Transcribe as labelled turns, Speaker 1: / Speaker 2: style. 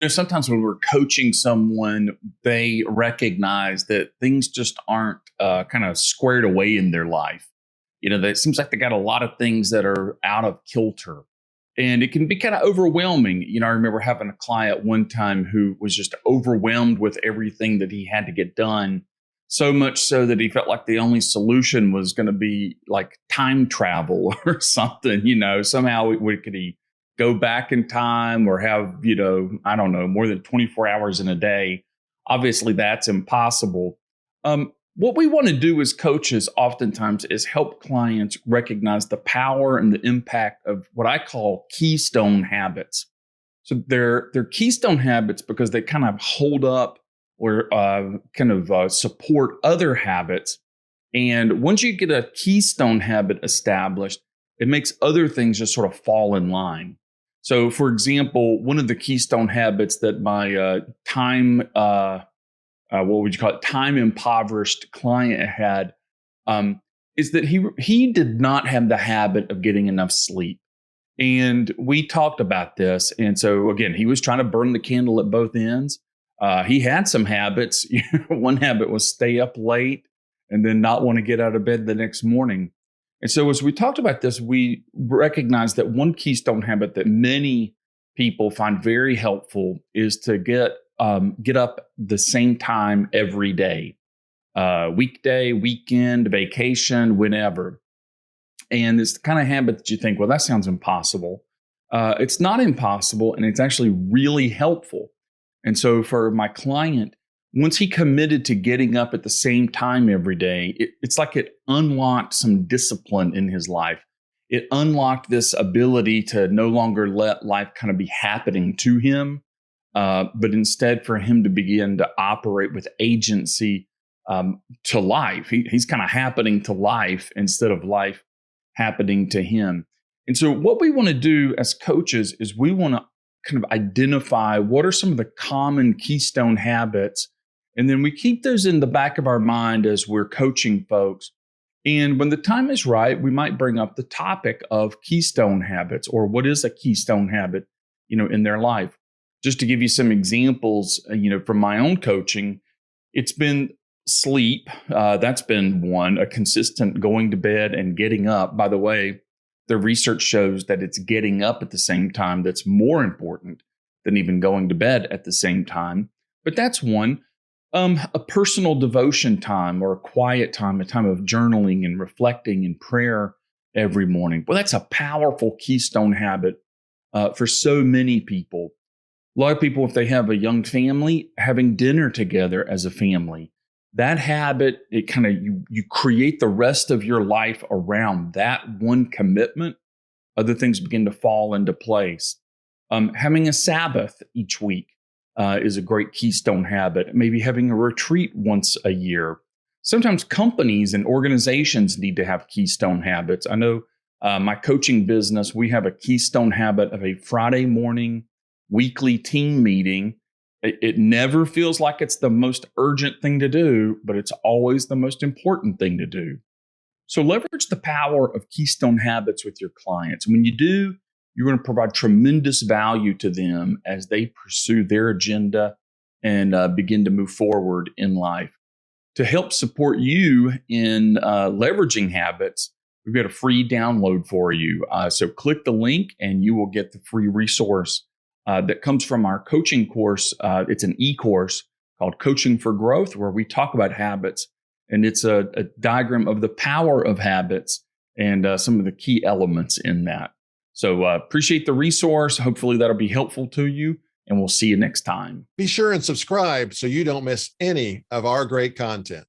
Speaker 1: Sometimes when we're coaching someone, they recognize that things just aren't kind of squared away in their life. That it seems like they got a lot of things that are out of kilter, and it can be kind of overwhelming. I remember having a client one time who was just overwhelmed with everything that he had to get done, so much so that he felt like the only solution was going to be like time travel or something. Somehow could he go back in time or have, I don't know, more than 24 hours in a day. Obviously, that's impossible. What we want to do as coaches oftentimes is help clients recognize the power and the impact of what I call keystone habits. So they're keystone habits because they kind of hold up or support other habits. And once you get a keystone habit established, it makes other things just sort of fall in line. So, for example, one of the keystone habits that my time impoverished client had is that he did not have the habit of getting enough sleep. And we talked about this. And so, again, he was trying to burn the candle at both ends. He had some habits. One habit was stay up late and then not want to get out of bed the next morning. And so as we talked about this, we recognized that one keystone habit that many people find very helpful is to get up the same time every day, weekday, weekend, vacation, whenever. And it's the kind of habit that you think, well, that sounds impossible. It's not impossible, and it's actually really helpful. And so for my client, once he committed to getting up at the same time every day, it's like it unlocked some discipline in his life. It unlocked this ability to no longer let life kind of be happening to him, but instead for him to begin to operate with agency to life. He's kind of happening to life instead of life happening to him. And so what we want to do as coaches is we want to kind of identify what are some of the common keystone habits. And then we keep those in the back of our mind as we're coaching folks. And when the time is right, we might bring up the topic of keystone habits, or what is a keystone habit, in their life. Just to give you some examples, from my own coaching, it's been sleep. That's been one, a consistent going to bed and getting up. By the way, the research shows that it's getting up at the same time that's more important than even going to bed at the same time. But that's one. A personal devotion time or a quiet time, a time of journaling and reflecting and prayer every morning. Well, that's a powerful keystone habit for so many people. A lot of people, if they have a young family, having dinner together as a family, that habit, it kind of, you create the rest of your life around that one commitment. Other things begin to fall into place. Having a Sabbath each week is a great keystone habit. Maybe having a retreat once a year. Sometimes companies and organizations need to have keystone habits. I know my coaching business, we have a keystone habit of a Friday morning weekly team meeting. It never feels like it's the most urgent thing to do, but it's always the most important thing to do. So leverage the power of keystone habits with your clients. When you do, you're going to provide tremendous value to them as they pursue their agenda and begin to move forward in life. To help support you in leveraging habits, we've got a free download for you. So click the link and you will get the free resource that comes from our coaching course. It's an e-course called Coaching for Growth, where we talk about habits. And it's a diagram of the power of habits and some of the key elements in that. So appreciate the resource. Hopefully that'll be helpful to you, and we'll see you next time.
Speaker 2: Be sure and subscribe so you don't miss any of our great content.